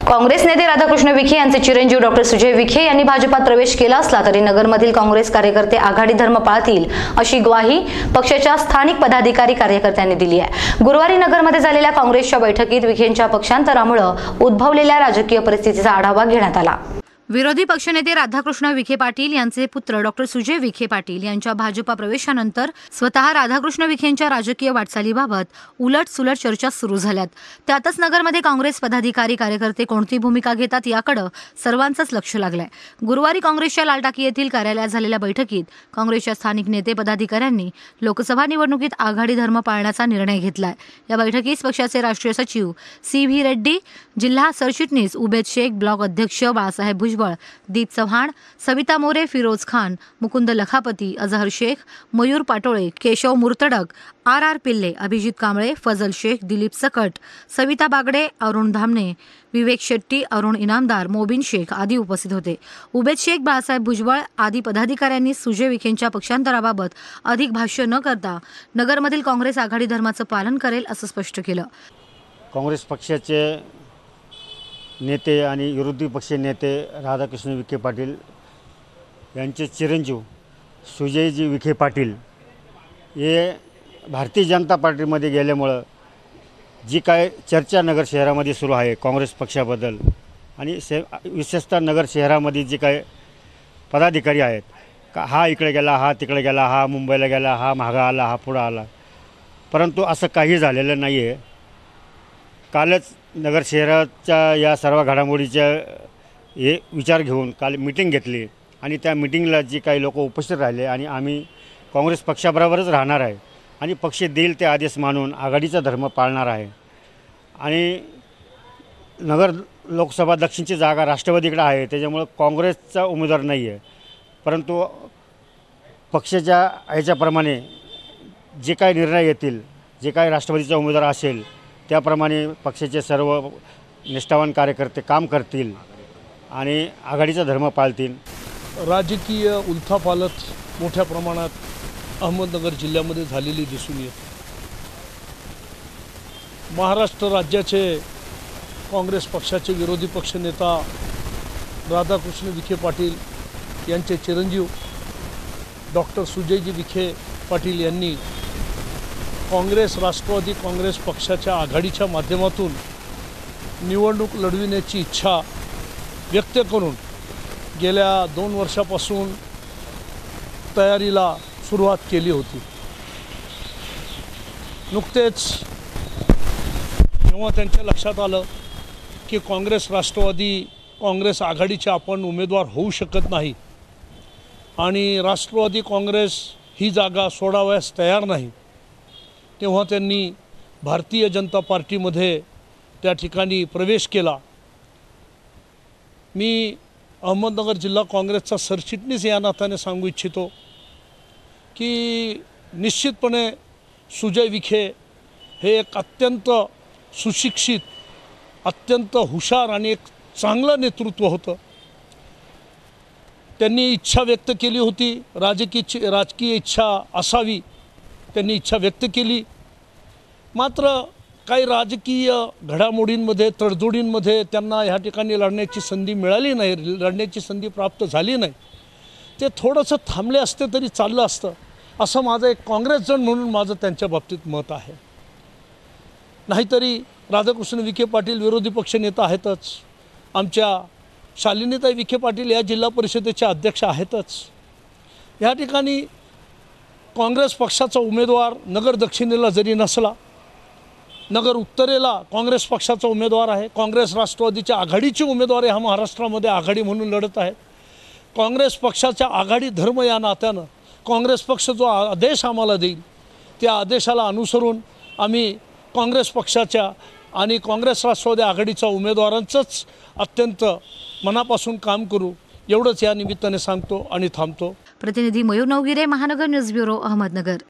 काँग्रेस नेते राधाकृष्ण विखे यांचे चिरंजीव डॉक्टर सुजय विखे यांनी भाजपात प्रवेश केला असला तरी नगरमधील काँग्रेस कार्यकर्ते आघाडी धर्म पाळतील अशी ग्वाही पक्षाच्या स्थानिक पदाधिकारी कार्यकर्त्यांनी दिली आहे। गुरुवारी नगरमध्ये झालेल्या काँग्रेसच्या बैठकीत विखेंच्या पक्षांतरामुळे उद्भवलेल्या राजकीय परिस्थितीचा आढावा घेण्यात आला। विरोधी पक्षनेते राधाकृष्ण विखे पाटील यांचे पुत्र डॉक्टर सुजय विखे पाटील यांच्या भाजपा प्रवेशानंतर स्वतः राधाकृष्ण विखेंच्या राजकीय वाटचालीबाबत उलटसुलट चर्चा सुरू झाल्यात। त्यातच नगरमध्ये काँग्रेस पदाधिकारी कार्यकर्ते कोणती भूमिका घेतात याकडे सर्वांचंच लक्ष लागलंय। गुरुवारी काँग्रेसच्या लालटाकी येथील कार्यालयात झालेल्या बैठकीत काँग्रेसच्या स्थानिक नेते पदाधिकाऱ्यांनी लोकसभा निवडणुकीत आघाडी धर्म पाळण्याचा निर्णय घेतलाय। या बैठकीत पक्षाचे राष्ट्रीय सचिव सी.व्ही. रेड्डी, जिल्हा सरचिटणीस उबेद शेख, ब्लॉक अध्यक्ष बाळासाहेब भुजबळ, दीप चव्हाण, सविता मोरे, फिरोज खान, मुकुंद लखापती, अजहर शेख, मयूर पाटोळे, केशव मुर्तडक, आर पिल्ले, अभिजित कांबळे, फजल शेख, दिलीप सकट, सविता बागडे, अरुण धामणे, विवेक शेट्टी, अरुण इनामदार, मोबिन शेख आदी उपस्थित होते। उबेद शेख, बाळासाहेब भुजबळ आदी पदाधिकाऱ्यांनी सुजय विखेंच्या पक्षांतराबाबत अधिक भाष्य न करता नगरमधील काँग्रेस आघाडी धर्माचं पालन करेल असं स्पष्ट केलं। काँग्रेस पक्षाचे नेते आणि विरोधी पक्षीय नेते राधाकृष्ण विखे पाटील यांचे चिरंजीव सुजयजी विखे पाटील हे भारतीय जनता पार्टीमध्ये गेल्यामुळं जी काय चर्चा नगर शहरामध्ये सुरू आहे काँग्रेस पक्षाबद्दल आणि विशेषतः नगर शहरामध्ये जे काय पदाधिकारी आहेत का हा इकडे गेला, हा तिकडे गेला, हा मुंबईला गेला, हा मागं आला, हा पुढं आला, परंतु असं काही झालेलं नाही आहे। कालच नगर शहराच्या या सर्व घडामोडीच्या हे विचार घेऊन काल मीटिंग घेतली आणि त्या मीटिंगला जी काही लोक उपस्थित राहिले आणि आम्ही काँग्रेस पक्षाबरोबरच राहणार आहे आणि पक्ष देईल ते आदेश मानून आघाडीचा धर्म पाळणार आहे। आणि नगर लोकसभा दक्षिणची जागा राष्ट्रवादीकडे आहे, त्याच्यामुळं काँग्रेसचा उमेदवार नाही आहे, परंतु पक्षाच्या ह्याच्याप्रमाणे जे काही निर्णय येतील, जे काही राष्ट्रवादीचा उमेदवार असेल त्याप्रमाणे पक्षाचे सर्व निष्ठावान कार्यकर्ते काम करतील आणि आघाडीचा धर्म पाळतील। राजकीय उलथापालथ मोठ्या प्रमाणात अहमदनगर जिल्ह्यामध्ये झालेली दिसून येते। महाराष्ट्र राज्याचे काँग्रेस पक्षाचे विरोधी पक्षनेता राधाकृष्ण विखे पाटील यांचे चिरंजीव डॉक्टर सुजयजी विखे पाटील यांनी काँग्रेस राष्ट्रवादी काँग्रेस पक्षाच्या आघाडीच्या माध्यमातून निवडणूक लढविण्याची इच्छा व्यक्त करून गेल्या 2 वर्षापासून तयारीला सुरुवात केली होती। नुकतेच जेव्हा त्यांच्या लक्षात आलं की काँग्रेस राष्ट्रवादी काँग्रेस आघाडीचे आपण उमेदवार होऊ शकत नाही आणि राष्ट्रवादी काँग्रेस ही जागा सोडावयास तयार नाही, तेव्हा त्यांनी भारतीय जनता पार्टीमध्ये त्या ठिकाणी प्रवेश केला। मी अहमदनगर जिल्हा काँग्रेसचा सरचिटणीस या नात्याने सांगू इच्छितो की निश्चितपणे सुजय विखे हे एक अत्यंत सुशिक्षित, अत्यंत हुशार आणि एक चांगलं नेतृत्व होतं। त्यांनी इच्छा व्यक्त केली होती, राजकीय इच्छा असावी, त्यांनी इच्छा व्यक्त केली, मात्र काही राजकीय घडामोडींमध्ये तडजोडींमध्ये त्यांना ह्या ठिकाणी लढण्याची संधी मिळाली नाही, लढण्याची संधी प्राप्त झाली नाही। ते थोडंसं थांबले असते तरी चाललं असतं असं माझं एक काँग्रेसजन म्हणून माझं त्यांच्या बाबतीत मत आहे। नाहीतरी राधाकृष्ण विखे पाटील विरोधी पक्षनेता आहेतच, आमच्या शालिनीताई विखे पाटील या जिल्हा परिषदेच्या अध्यक्ष आहेतच। ह्या ठिकाणी काँग्रेस पक्षाचा उमेदवार नगर दक्षिणेला जरी नसला, नगर उत्तरेला काँग्रेस पक्षाचा उमेदवार आहे, काँग्रेस राष्ट्रवादीच्या आघाडीचे उमेदवार ह्या महाराष्ट्रामध्ये आघाडी म्हणून लढत आहेत। काँग्रेस पक्षाच्या आघाडी धर्म या नात्यानं काँग्रेस पक्ष जो आदेश आम्हाला देईल त्या आदेशाला अनुसरून आम्ही काँग्रेस पक्षाच्या आणि काँग्रेस राष्ट्रवादी आघाडीच्या उमेदवारांचंच अत्यंत मनापासून काम करू, एवढंच या निमित्ताने सांगतो आणि थांबतो। प्रतिनिधी मयूर नवगिरे, महानगर न्यूज ब्युरो, अहमदनगर।